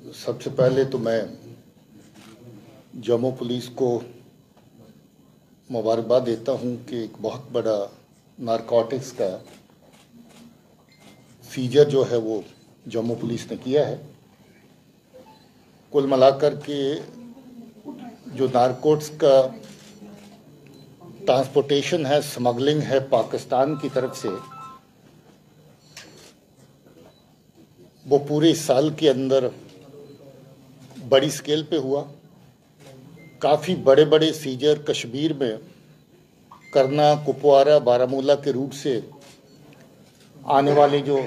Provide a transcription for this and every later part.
सबसे पहले तो मैं जम्मू पुलिस को मुबारकबाद देता हूं कि एक बहुत बड़ा नारकोटिक्स का सीजर जो है वो जम्मू पुलिस ने किया है। कुल मिलाकर के जो नारकोटिक्स का ट्रांसपोर्टेशन है, स्मगलिंग है पाकिस्तान की तरफ से, वो पूरे साल के अंदर बड़ी स्केल पे हुआ। काफ़ी बड़े बड़े सीजर कश्मीर में करना, कुपवारा, बारामूला के रूट से आने वाले जो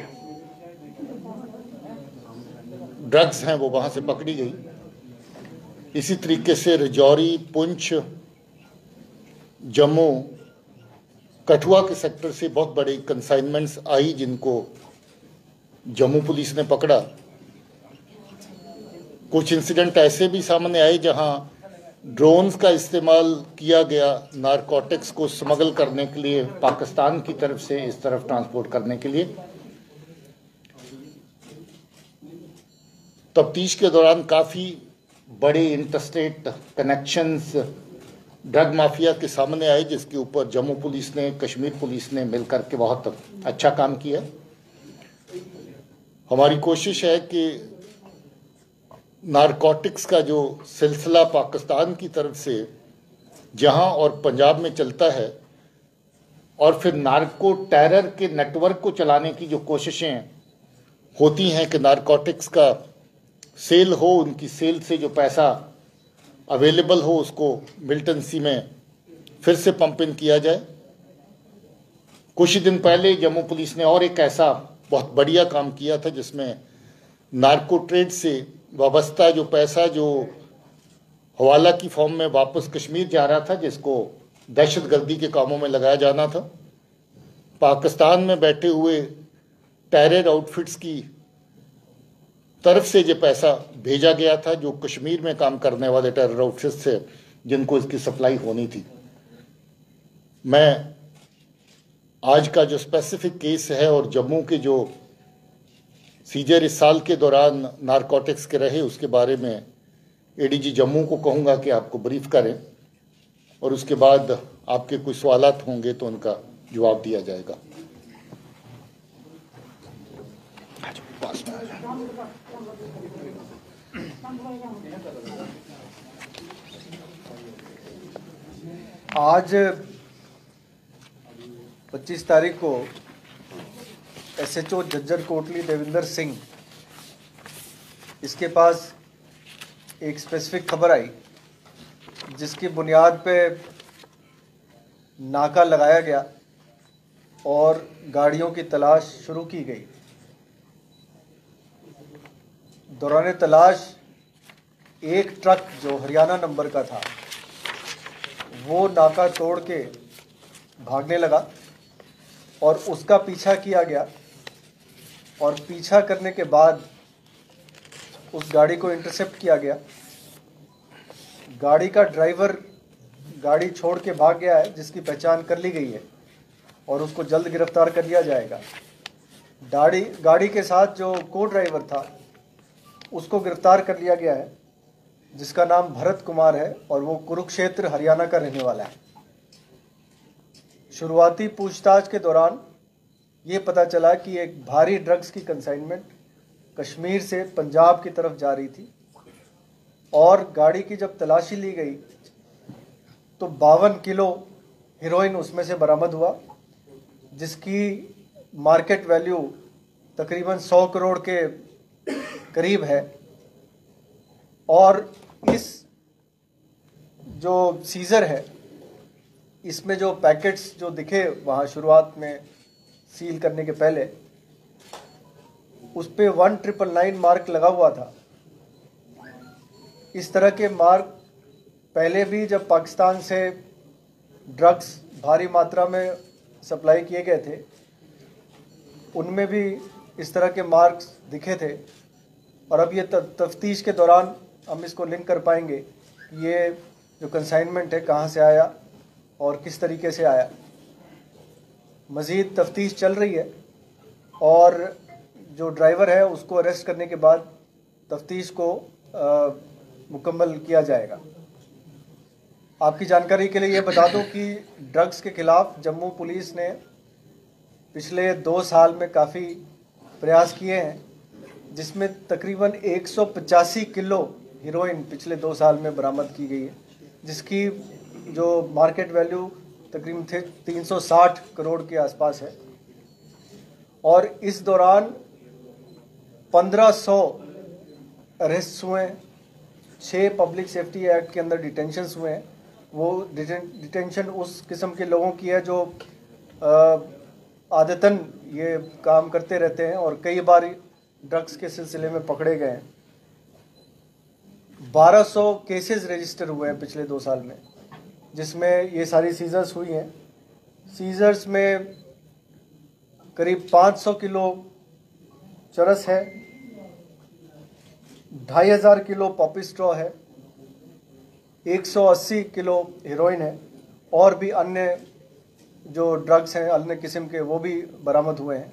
ड्रग्स हैं वो वहाँ से पकड़ी गई। इसी तरीके से राजौरी, पुंछ, जम्मू, कठुआ के सेक्टर से बहुत बड़ी कंसाइनमेंट्स आई जिनको जम्मू पुलिस ने पकड़ा। कुछ इंसिडेंट ऐसे भी सामने आए जहां ड्रोन्स का इस्तेमाल किया गया नारकोटिक्स को स्मगल करने के लिए, पाकिस्तान की तरफ से इस तरफ ट्रांसपोर्ट करने के लिए। तफ्तीश के दौरान काफ़ी बड़े इंटरस्टेट कनेक्शंस ड्रग माफिया के सामने आए, जिसके ऊपर जम्मू पुलिस ने, कश्मीर पुलिस ने मिलकर के बहुत अच्छा काम किया। हमारी कोशिश है कि नारकोटिक्स का जो सिलसिला पाकिस्तान की तरफ से जहां और पंजाब में चलता है, और फिर नार्को टेरर के नेटवर्क को चलाने की जो कोशिशें होती हैं कि नारकोटिक्स का सेल हो, उनकी सेल से जो पैसा अवेलेबल हो उसको मिलिटेंसी में फिर से पंप इन किया जाए। कुछ ही दिन पहले जम्मू पुलिस ने और एक ऐसा बहुत बढ़िया काम किया था जिसमें नार्को ट्रेड से वाबस्ता जो पैसा जो हवाला की फॉर्म में वापस कश्मीर जा रहा था, जिसको दहशतगर्दी के कामों में लगाया जाना था, पाकिस्तान में बैठे हुए टेरर आउटफिट्स की तरफ से जो पैसा भेजा गया था, जो कश्मीर में काम करने वाले टेरर आउटफिट्स से जिनको इसकी सप्लाई होनी थी। मैं आज का जो स्पेसिफिक केस है और जम्मू के जो सीजर इस साल के दौरान नारकोटिक्स के रहे, उसके बारे में एडीजी जम्मू को कहूँगा कि आपको ब्रीफ करें, और उसके बाद आपके कोई सवालात होंगे तो उनका जवाब दिया जाएगा। आज 25 तारीख को एसएचओ झज्जर कोटली देविंदर सिंह, इसके पास एक स्पेसिफिक खबर आई जिसकी बुनियाद पे नाका लगाया गया और गाड़ियों की तलाश शुरू की गई। दौरान तलाश एक ट्रक जो हरियाणा नंबर का था वो नाका तोड़ के भागने लगा और उसका पीछा किया गया, और पीछा करने के बाद उस गाड़ी को इंटरसेप्ट किया गया। गाड़ी का ड्राइवर गाड़ी छोड़ के भाग गया है, जिसकी पहचान कर ली गई है और उसको जल्द गिरफ्तार कर लिया जाएगा। गाड़ी के साथ जो को ड्राइवर था उसको गिरफ्तार कर लिया गया है, जिसका नाम भरत कुमार है और वो कुरुक्षेत्र हरियाणा का रहने वाला है। शुरुआती पूछताछ के दौरान ये पता चला कि एक भारी ड्रग्स की कंसाइनमेंट कश्मीर से पंजाब की तरफ जा रही थी, और गाड़ी की जब तलाशी ली गई तो 52 किलो हेरोइन उसमें से बरामद हुआ, जिसकी मार्केट वैल्यू तकरीबन 100 करोड़ के करीब है। और इस जो सीजर है, इसमें जो पैकेट्स जो दिखे वहाँ शुरुआत में सील करने के पहले, उस पे 1999 मार्क लगा हुआ था। इस तरह के मार्क पहले भी जब पाकिस्तान से ड्रग्स भारी मात्रा में सप्लाई किए गए थे, उनमें भी इस तरह के मार्क्स दिखे थे। और अब ये तफ्तीश के दौरान हम इसको लिंक कर पाएंगे कि ये जो कंसाइनमेंट है कहाँ से आया और किस तरीके से आया। मज़ीद तफ्तीश चल रही है और जो ड्राइवर है उसको अरेस्ट करने के बाद तफ्तीश को मुकम्मल किया जाएगा। आपकी जानकारी के लिए ये बता दूं कि ड्रग्स के खिलाफ जम्मू पुलिस ने पिछले 2 साल में काफ़ी प्रयास किए हैं, जिसमें तकरीबन 185 किलो हीरोइन पिछले 2 साल में बरामद की गई है, जिसकी जो मार्केट वैल्यू तकरीबन 360 करोड़ के आसपास है। और इस दौरान 1500 अरेस्ट हुए, 6 पब्लिक सेफ्टी एक्ट के अंदर डिटेंशंस हुए हैं। वो डिटेंशन उस किस्म के लोगों की है जो आदतन ये काम करते रहते हैं और कई बार ड्रग्स के सिलसिले में पकड़े गए हैं। 1200 केसेस रजिस्टर हुए हैं पिछले 2 साल में, जिसमें ये सारी सीजर्स हुई हैं। सीजर्स में करीब 500 किलो चरस है, 2500 किलो पॉपी स्ट्रॉ है, 180 किलो हीरोइन है और भी अन्य जो ड्रग्स हैं अन्य किस्म के वो भी बरामद हुए हैं।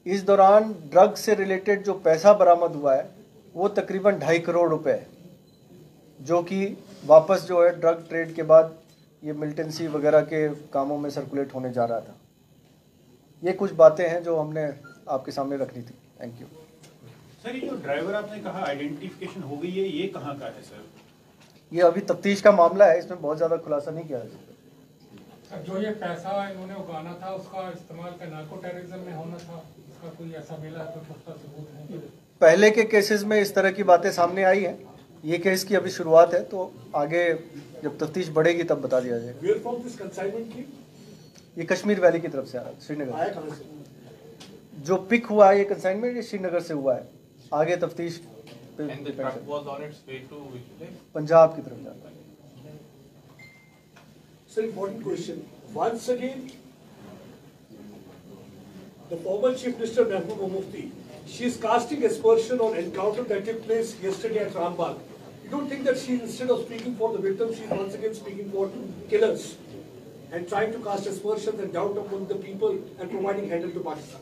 इस दौरान ड्रग्स से रिलेटेड जो पैसा बरामद हुआ है वो तकरीबन 2.5 करोड़ रुपए है, जो कि वापस जो है ड्रग ट्रेड के बाद ये मिलिटेंसी वगैरह के कामों में सर्कुलेट होने जा रहा था। ये कुछ बातें हैं जो हमने आपके सामने रखनी थी। Thank you. सर, ये जो ड्राइवर आपने कहा आइडेंटिफिकेशन हो गई है, ये कहाँ का है सर? ये अभी तफ्तीश का मामला है, इसमें बहुत ज़्यादा खुलासा नहीं किया जा सकता। जो ये पैसा इन्होंने उगाना था उसका इस्तेमाल का नार्को टेररिज्म में होना था, इसका कोई ऐसा मिला कोई पुख्ता सबूत है? पहले के केसेस में इस तरह की बातें सामने आई हैं। ये केस की अभी शुरुआत है, तो आगे जब तफ्तीश बढ़ेगी तब बता दिया जाएगा। ये कश्मीर वैली की तरफ से आ रहा है, श्रीनगर। जो पिक हुआ है ये कंसाइनमेंट ये श्रीनगर से हुआ है। आगे तफ्तीश पंजाब की तरफ जा रहा है। Sir, important question. Once again, the former Chief Minister Mehbooba Mufti, she is casting aspersion on encounter that took place yesterday at Rambagh. You don't think that she, instead of speaking for the victims, she is once again speaking for killers and trying to cast aspersions and doubt upon the people and providing handle to Pakistan?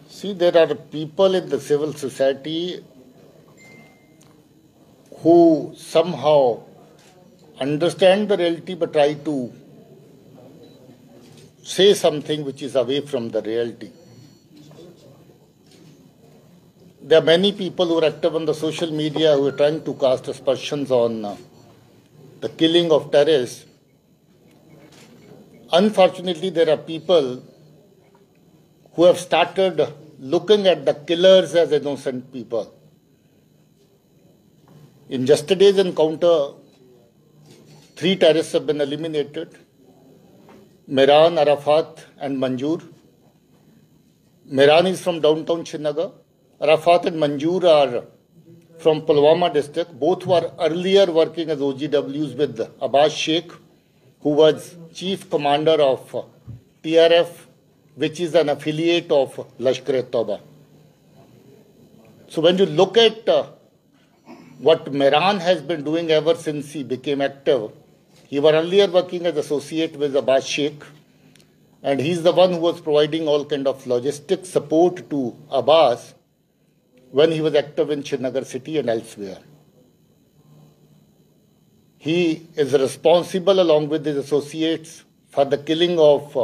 See, there are people in the civil society who somehow understand the reality but try to say something which is away from the reality. There are many people who are active on the social media who are trying to cast aspersions on the killing of terrorists. Unfortunately, there are people who have started looking at the killers as innocent people. In yesterday's encounter, 3 terrorists have been eliminated: Mehran, Arafat and Manzoor. Mehran is from downtown Srinagar. Arafat and Manzoor are from Pulwama district. Both were earlier working as OGWs with Abbas Sheikh, who was chief commander of TRF, which is an affiliate of Lashkar-e-Tauba. So when you look at what Mehran has been doing ever since he became active, he was earlier working as associate with Abbas Sheikh, and he's the one who was providing all kind of logistic support to Abbas when he was active in Srinagar city and elsewhere. He is responsible, along with his associates, for the killing of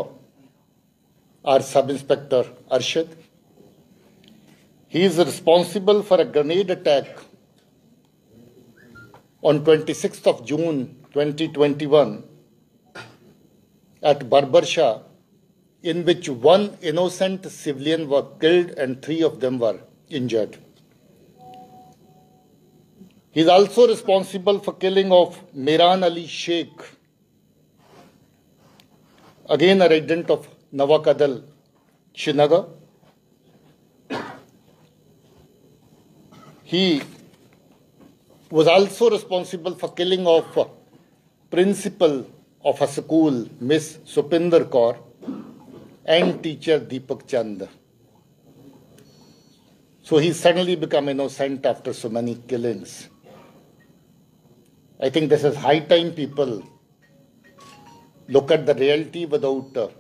our sub-inspector Arshad. He is responsible for a grenade attack on 26th of June 2021 at Barbarsha, in which 1 innocent civilian was killed and 3 of them were injured. He is also responsible for killing of Mehran Ali Sheikh, again a resident of Nawakadal, Srinagar. He was also responsible for killing of principal of a school, Miss Supinder Kaur, and teacher Deepak Chand. So he suddenly become innocent after so many killings. I think this is high time people look at the reality without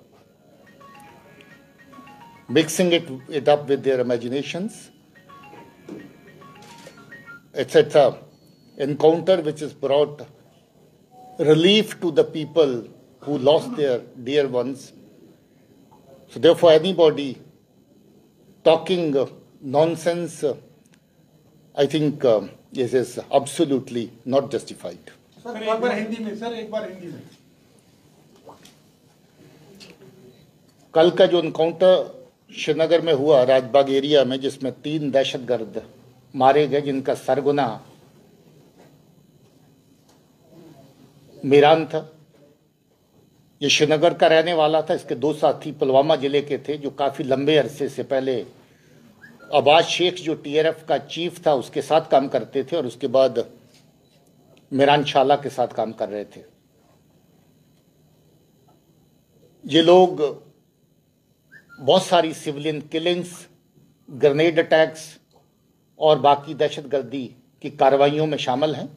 mixing it up with their imaginations. it's a encounter which has brought relief to the people who lost their dear ones. So therefore, anybody talking nonsense, I think this is absolutely not justified. Sir एक बार हिंदी में, sir एक बार हिंदी में। कल का जो encounter Srinagar में हुआ Rajbagh area में, जिसमें 3 दहशतगर्द मारे गए, जिनका सरगना मीरान था। ये श्रीनगर का रहने वाला था। इसके 2 साथी पुलवामा जिले के थे, जो काफी लंबे अरसे से पहले अब्बास शेख जो TRF का चीफ था उसके साथ काम करते थे, और उसके बाद मीरान शाला के साथ काम कर रहे थे। ये लोग बहुत सारी सिविलियन किलिंग्स, ग्रेनेड अटैक्स और बाकी दहशतगर्दी की कार्रवाइयों में शामिल हैं।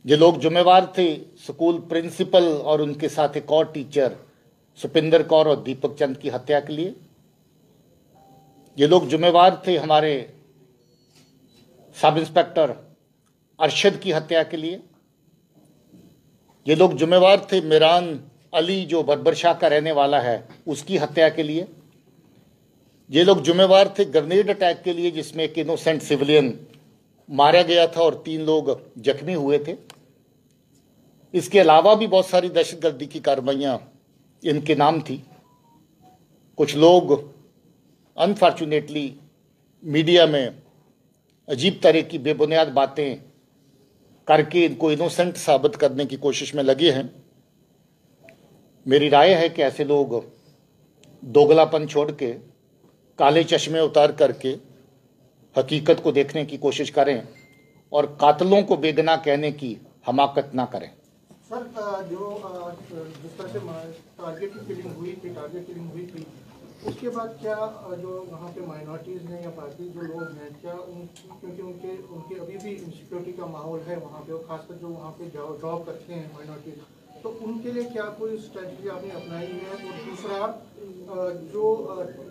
ये लोग जिम्मेवार थे स्कूल प्रिंसिपल और उनके साथ एक और टीचर सुपिंदर कौर और दीपक चंद की हत्या के लिए। ये लोग जिम्मेवार थे हमारे सब इंस्पेक्टर अरशद की हत्या के लिए। ये लोग जिम्मेवार थे मीरान अली जो बरबरशाह का रहने वाला है उसकी हत्या के लिए। ये लोग जिम्मेवार थे ग्रेनेड अटैक के लिए, जिसमें एक इनोसेंट सिविलियन मारा गया था और 3 लोग जख्मी हुए थे। इसके अलावा भी बहुत सारी दहशतगर्दी की कार्रवाइयां इनके नाम थी। कुछ लोग अनफॉर्चुनेटली मीडिया में अजीब तरह की बेबुनियाद बातें करके इनको इनोसेंट साबित करने की कोशिश में लगे हैं। मेरी राय है कि ऐसे लोग दोगलापन छोड़ के, काले चश्मे उतार करके हकीकत को देखने की कोशिश करें और कातलों को बेगुनाह कहने की हमाकत ना करें। सर, जो जिस तरह से टारगेट की किलिंग हुई थी, उसके बाद क्या जो वहाँ पे माइनॉरिटीज़ हैं या बाकी जो लोग हैं, क्या क्योंकि उनके अभी भी इंसिक्योरिटी का माहौल है वहाँ पे, और खासकर जो वहाँ पे जॉब करते हैं माइनॉरिटीज़, तो उनके लिए क्या कोई स्ट्रेटजी आपने अपनाई है? और दूसरा, जो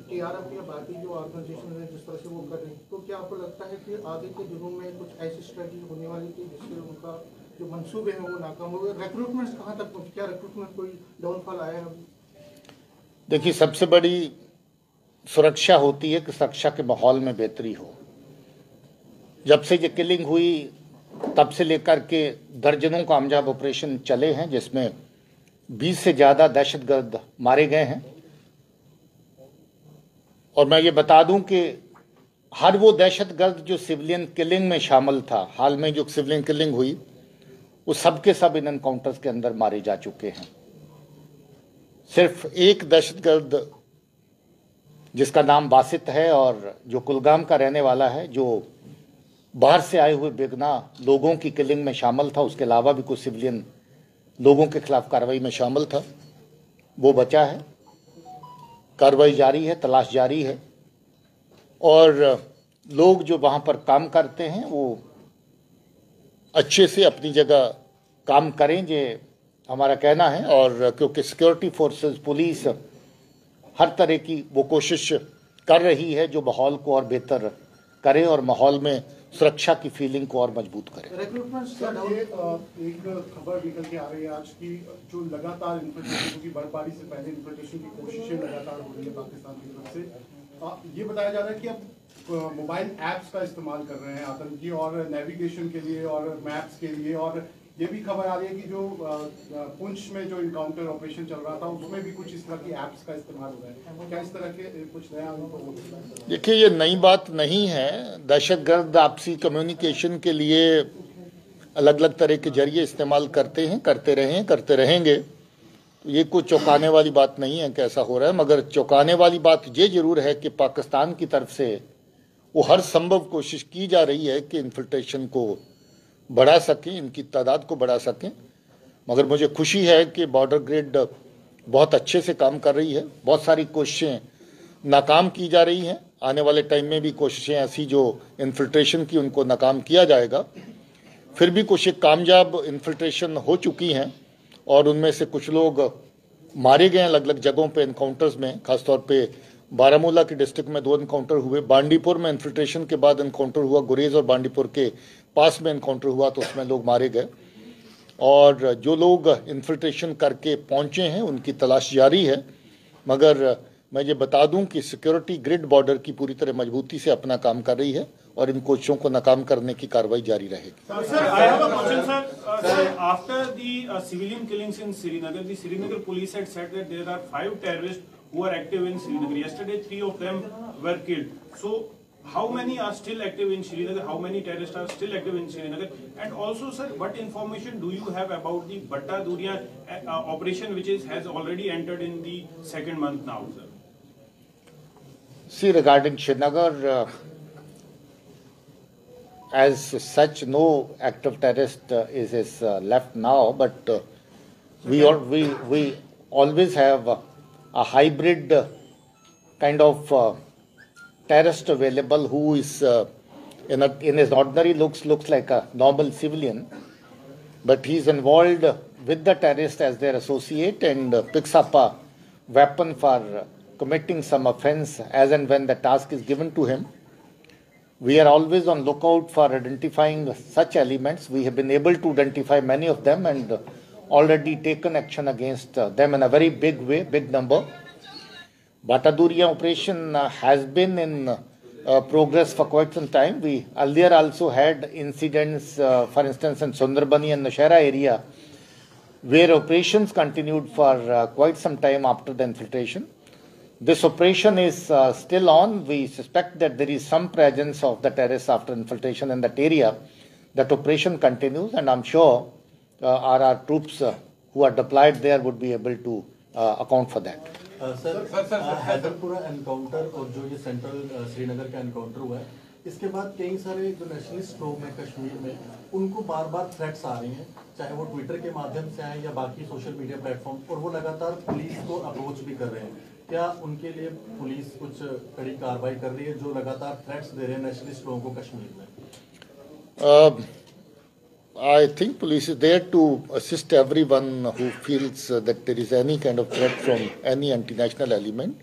TRF या बाकी जो ऑर्गेनाइजेशन है जिस तरह से वो कर रही हैं, तो क्या आपको लगता है कि आगे के दिनों में कुछ ऐसी स्ट्रेटजी होने वाली थी जिससे उनका जो मंसूबे हैं वो नाकाम हो गए? रिक्रूटमेंट कहाँ तक पहुँचे? क्या रिक्रूटमेंट कोई डाउनफॉल आया है? देखिए, सबसे बड़ी सुरक्षा होती है कि सुरक्षा के माहौल में बेहतरी हो। जब से ये किलिंग हुई तब से लेकर के दर्जनों कामयाब ऑपरेशन चले हैं, जिसमें 20 से ज़्यादा दहशतगर्द मारे गए हैं। और मैं ये बता दूं कि हर वो दहशतगर्द जो सिविलियन किलिंग में शामिल था, हाल में जो सिविलियन किलिंग हुई, वो सब के सब इन एनकाउंटर्स के अंदर मारे जा चुके हैं। सिर्फ एक दहशतगर्द जिसका नाम बासित है और जो कुलगाम का रहने वाला है, जो बाहर से आए हुए बेगुनाह लोगों की किलिंग में शामिल था, उसके अलावा भी कुछ सिविलियन लोगों के खिलाफ कार्रवाई में शामिल था, वो बचा है। कार्रवाई जारी है, तलाश जारी है, और लोग जो वहाँ पर काम करते हैं वो अच्छे से अपनी जगह काम करें, ये हमारा कहना है। और क्योंकि सिक्योरिटी फोर्सेस, पुलिस हर तरह की वो कोशिश कर रही है जो माहौल को और बेहतर करे और माहौल में सुरक्षा की फीलिंग को और मजबूत करे। एक खबर निकल के आ रही है आज की, जो लगातार इन्फिल्ट्रेशन की बर्फबारी से पहले इन्फिल्ट्रेशन की कोशिशें लगातार हो रही है पाकिस्तान की तरफ से। ये बताया जा रहा है कि अब मोबाइल ऐप्स का इस्तेमाल कर रहे हैं आतंकी, और नेविगेशन के लिए और मैप्स के लिए। और ये भी खबर आ रही है कि जो पुंछ में जो इनकाउंटर ऑपरेशन चल रहा था उसमें भी कुछ इस तरह की ऐप्स का इस्तेमाल हो रहा है। क्या इस तरह के कुछ नया अनुभव? देखिए, ये नई बात नहीं है। दहशतगर्द आपसी कम्युनिकेशन के लिए अलग अलग तरह के जरिए इस्तेमाल करते हैं, करते रहे, करते रहेंगे। ये कुछ चौंकाने वाली बात नहीं है कि ऐसा हो रहा है। मगर चौंकाने वाली बात ये जरूर है कि पाकिस्तान की तरफ से वो हर संभव कोशिश की जा रही है कि इन्फिल्ट्रेशन को बढ़ा सकें, इनकी तादाद को बढ़ा सकें। मगर मुझे खुशी है कि बॉर्डर ग्रिड बहुत अच्छे से काम कर रही है। बहुत सारी कोशिशें नाकाम की जा रही हैं। आने वाले टाइम में भी कोशिशें ऐसी जो इन्फिल्ट्रेशन की, उनको नाकाम किया जाएगा। फिर भी कुछ कामयाब इन्फिल्ट्रेशन हो चुकी हैं और उनमें से कुछ लोग मारे गए हैं अलग अलग जगहों पे एनकाउंटर्स में, खासतौर पे बारामूला के डिस्ट्रिक्ट में 2 एनकाउंटर हुए, बांडीपुर में इन्फिल्ट्रेशन के बाद एनकाउंटर हुआ, गुरेज और बांडीपुर के पास में एनकाउंटर हुआ तो उसमें लोग मारे गए। और जो लोग इन्फिल्ट्रेशन करके पहुंचे हैं उनकी तलाश जारी है, मगर मैं ये बता दूं कि सिक्योरिटी ग्रिड बॉर्डर की पूरी तरह मजबूती से अपना काम कर रही है और इन कोशिशों को नाकाम करने की कार्रवाई जारी रहेगी। Sir, I have a question, sir. Sir, after the civilian killings in Srinagar, the Srinagar police had said that there are 5 terrorists who are active in Srinagar. Yesterday, 3 of them were killed. So, how many are still active in Srinagar? How many terrorists are still active in Srinagar? And also, sir, what information do you have about the Batta Duriya operation, which has already entered in the 2nd month now, sir? See, regarding Srinagar, as such, no active terrorist is left now, but we always have a hybrid kind of terrorist available who is in his ordinary looks like a normal civilian, but he is involved with the terrorist as their associate and picks up a weapon for committing some offense as and when the task is given to him. We are always on lookout for identifying such elements. We have been able to identify many of them and already taken action against them in a very big way, big number. Batta Duriya operation has been in progress for quite some time. We earlier also had incidents, for instance, in Sundarbani and Nashera area, where operations continued for quite some time after the infiltration. This operation is still on. We suspect that there is some presence of the terrorists after infiltration in that area. That operation continues, and I'm sure our troops who are deployed there would be able to account for that. Sir Haiderpura encounter और जो ये central Srinagar का encounter हुआ है, इसके बाद कई सारे जो नेशनलिस्ट लोग हैं कश्मीर में, उनको बार बार थ्रेट्स आ रही हैं, चाहे वो ट्विटर के माध्यम से आए या बाकी सोशल मीडिया प्लेटफॉर्म, और वो लगातार पुलिस को अप्रोच भी कर रहे हैं। क्या उनके लिए पुलिस कुछ कड़ी कार्रवाई कर रही है जो लगातार थ्रेट्स दे रहे हैं नेशनलिस्ट लोगों को कश्मीर में? I think police is there to assist everyone who feels that there is any kind of threat from any anti-national element.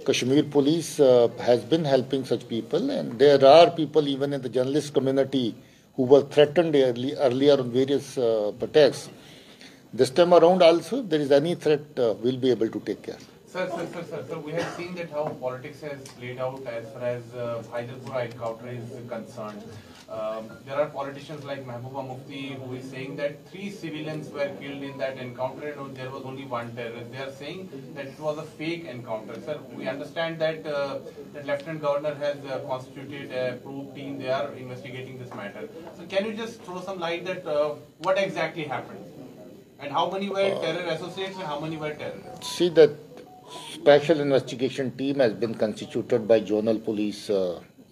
Kashmir police has been helping such people, and there are people even in the journalist community who were threatened earlier on various pretexts. This time around also, if there is any threat, we'll be able to take care. Sir, we have seen that how politics has played out as far as Hyderpura encounter is concerned. There are politicians like Mehbooba Mufti who is saying that 3 civilians were killed in that encounter and there was only 1 terrorist. They are saying that it was a fake encounter. Sir, we understand that the Lieutenant Governor has constituted a probe team. They are investigating this matter. So can you just throw some light that what exactly happened? And how many were terror associates and how many were terrorists? See, that special investigation team has been constituted by zonal police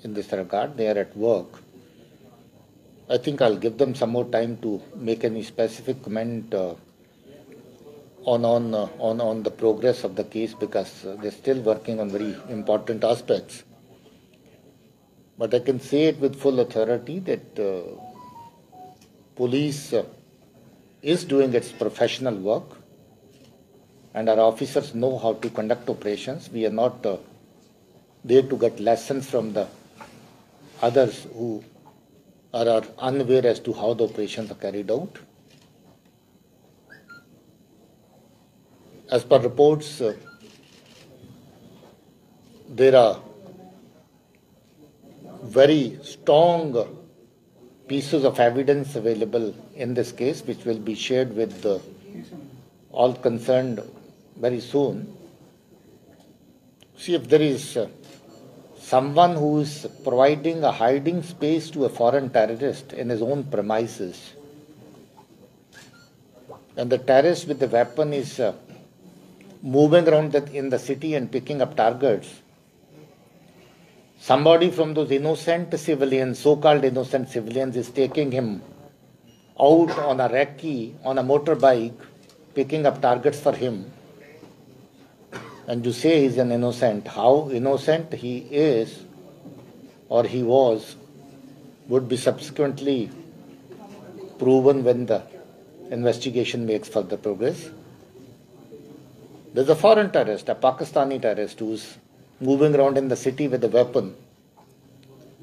in this regard. They are at work. I think I'll give them some more time to make any specific comment on the progress of the case, because they're still working on very important aspects. But I can say it with full authority that police is doing its professional work, and our officers know how to conduct operations. We are not there to get lessons from the others who are unaware as to how the operations are carried out. As per reports, there are very strong pieces of evidence available in this case, which will be shared with all concerned very soon. See, if there is someone who is providing a hiding space to a foreign terrorist in his own premises, and the terrorist with the weapon is moving around in the city and picking up targets, somebody from those innocent civilians, so-called innocent civilians, is taking him out on a recce, on a motorbike, picking up targets for him, and you say he's an innocent. How innocent he is or he was would be subsequently proven when the investigation makes further progress. There's a foreign terrorist, a Pakistani terrorist, who's moving around in the city with a weapon,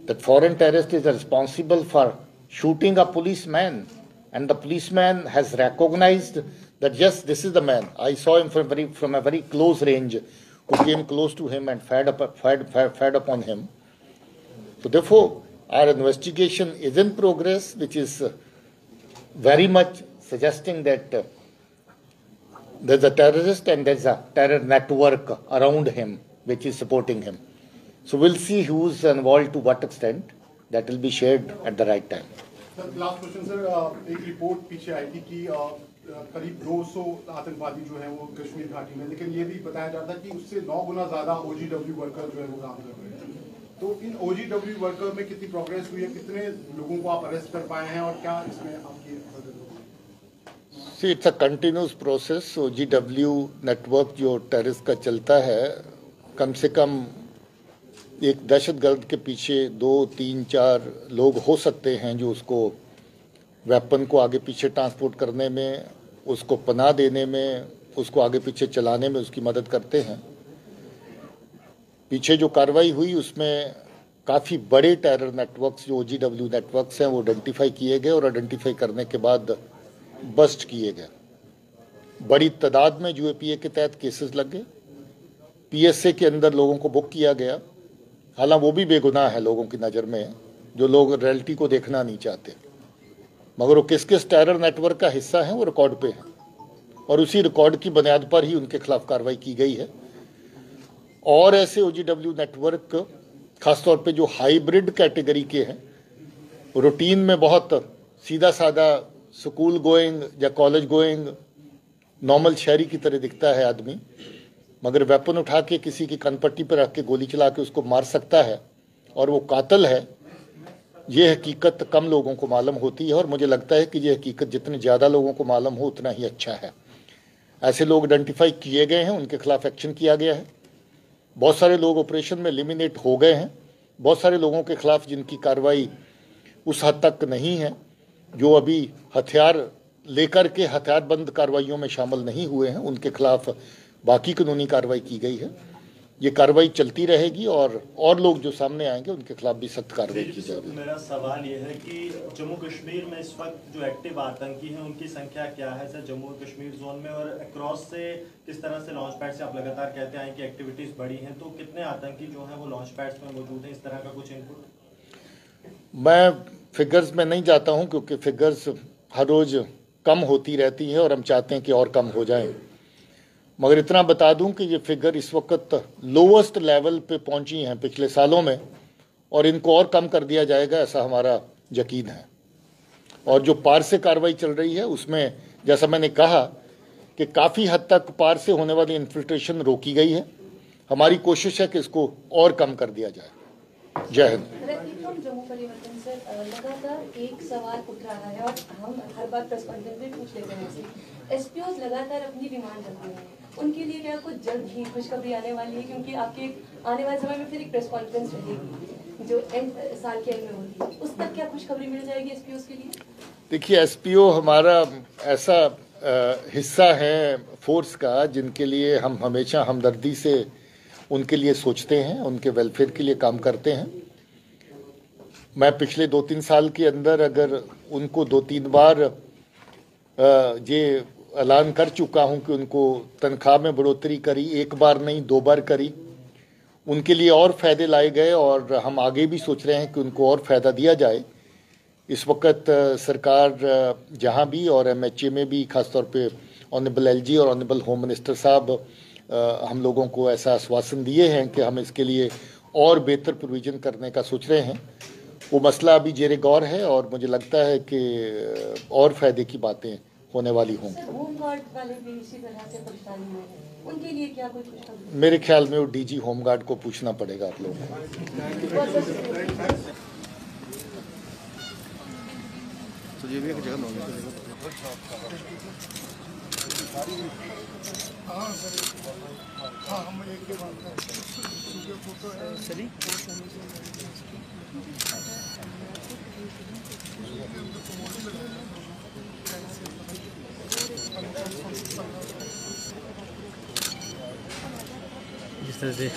that foreign terrorist is responsible for shooting a policeman, and the policeman has recognized that yes, this is the man. I saw him from a very close range, who came close to him and fired upon him. So therefore, our investigation is in progress, which is very much suggesting that there's a terrorist and there's a terror network around him which is supporting him. So we'll see who's involved to what extent. That will be shared at the right time. Sir, last question sir, एक report पीछे आई थी कि करीब 200 आतंकवादी जो हैं वो कश्मीर घाटी में, लेकिन ये भी बताया जाता है कि उससे 9 गुना ज्यादा OGW वर्कर जो है वो काम कर रहे हैं। तो इन OGW वर्कर में कितनी प्रोग्रेस हुई है, कितने लोगों को आप अरेस्ट कर पाए हैं और क्या इसमें आपकी? See, it's a continuous process. OGW network जो टेररिस्ट का चलता है, कम से कम एक दहशतगर्द के पीछे 2, 3, 4 लोग हो सकते हैं जो उसको वेपन को आगे पीछे ट्रांसपोर्ट करने में, उसको पनाह देने में, उसको आगे पीछे चलाने में उसकी मदद करते हैं। पीछे जो कार्रवाई हुई उसमें काफ़ी बड़े टेरर नेटवर्क्स जो OGW नेटवर्क्स हैं वो आइडेंटिफाई किए गए और आइडेंटिफाई करने के बाद बस्ट किए गए। बड़ी तादाद में UAPA के तहत केसेस लग गए। PSA के अंदर लोगों को बुक किया गया, हालांकि वो भी बेगुनाह है लोगों की नज़र में, जो लोग रियलिटी को देखना नहीं चाहते, मगर वो किस किस टेरर नेटवर्क का हिस्सा है वो रिकॉर्ड पे है और उसी रिकॉर्ड की बुनियाद पर ही उनके खिलाफ कार्रवाई की गई है। और ऐसे OGW नेटवर्क खासतौर पे जो हाइब्रिड कैटेगरी के हैं, रूटीन में बहुत सीधा साधा स्कूल गोइंग या कॉलेज गोइंग नॉर्मल शहरी की तरह दिखता है आदमी, मगर वेपन उठा के किसी की कनपट्टी पर रख के गोली चला के उसको मार सकता है और वो कातिल है, ये हकीकत कम लोगों को मालूम होती है। और मुझे लगता है कि ये हकीकत जितने ज़्यादा लोगों को मालूम हो उतना ही अच्छा है। ऐसे लोग आइडेंटिफाई किए गए हैं, उनके खिलाफ एक्शन किया गया है। बहुत सारे लोग ऑपरेशन में एलिमिनेट हो गए हैं। बहुत सारे लोगों के खिलाफ जिनकी कार्रवाई उस हद तक नहीं है, जो अभी हथियार लेकर के हथियारबंद कार्रवाइयों में शामिल नहीं हुए हैं, उनके खिलाफ बाकी कानूनी कार्रवाई की गई है। ये कार्रवाई चलती रहेगी और लोग जो सामने आएंगे उनके खिलाफ भी सख्त कार्रवाई की जाएगी। मेरा सवाल ये है कि जम्मू कश्मीर में इस वक्त जो एक्टिव आतंकी हैं उनकी संख्या क्या है सर जम्मू कश्मीर जोन में, और अक्रॉस से किस तरह से लॉन्च पैड से आप लगातार कहते हैं कि एक्टिविटीज बढ़ी हैं, तो कितने आतंकी जो हैं वो लॉन्च पैड्स में मौजूद हैं, इस तरह का कुछ इनपुट? मैं फिगर्स में नहीं जाता हूं क्योंकि फिगर्स हर रोज कम होती रहती है और हम चाहते हैं कि और कम हो जाएं, मगर इतना बता दूं कि ये फिगर इस वक्त लोवेस्ट लेवल पे पहुंची हैं पिछले सालों में और इनको और कम कर दिया जाएगा ऐसा हमारा यकीन है। और जो पार से कार्रवाई चल रही है उसमें जैसा मैंने कहा कि काफ़ी हद तक पार से होने वाली इन्फिल्ट्रेशन रोकी गई है। हमारी कोशिश है कि इसको और कम कर दिया जाए। जय हिंद। जम्मू परिवर्तन से लगातार एक सवाल उठ रहा है और हम हर बार प्रेस कॉन्फ्रेंस में पूछ लेते हैं, SPOs लगातार अपनी डिमांड रखते हैं, उनके लिए क्या कुछ जल्द ही खुशखबरी आने वाली है? क्योंकि आपके आने वाले समय में फिर एक प्रेस कॉन्फ्रेंस रहेगी जो साल के एंड में होती है, उस तक क्या खुशखबरी मिल जाएगी SPOs के लिए? देखिए, SPO हमारा ऐसा हिस्सा है फोर्स का जिनके लिए हम हमेशा हमदर्दी से उनके लिए सोचते हैं, उनके वेलफेयर के लिए काम करते हैं। मैं पिछले 2-3 साल के अंदर अगर उनको 2-3 बार ये ऐलान कर चुका हूं कि उनको तनख्वाह में बढ़ोतरी करी, एक बार नहीं 2 बार करी, उनके लिए और फ़ायदे लाए गए और हम आगे भी सोच रहे हैं कि उनको और फ़ायदा दिया जाए। इस वक्त सरकार जहां भी और MHA में भी खासतौर पे ऑनरेबल LG और ऑनरेबल होम मिनिस्टर साहब हम लोगों को ऐसा आश्वासन दिए हैं कि हम इसके लिए और बेहतर प्रोविज़न करने का सोच रहे हैं। वो मसला अभी जेरे गौर है और मुझे लगता है कि और फ़ायदे की बातें होने वाली होंगी। होमगार्ड वाले भी इसी तरह से परेशानी में हैं, उनके लिए क्या कुछ? मेरे ख्याल में वो DG होमगार्ड को पूछना पड़ेगा आप लोगों को। तो ये भी एक जगह जिस तरह से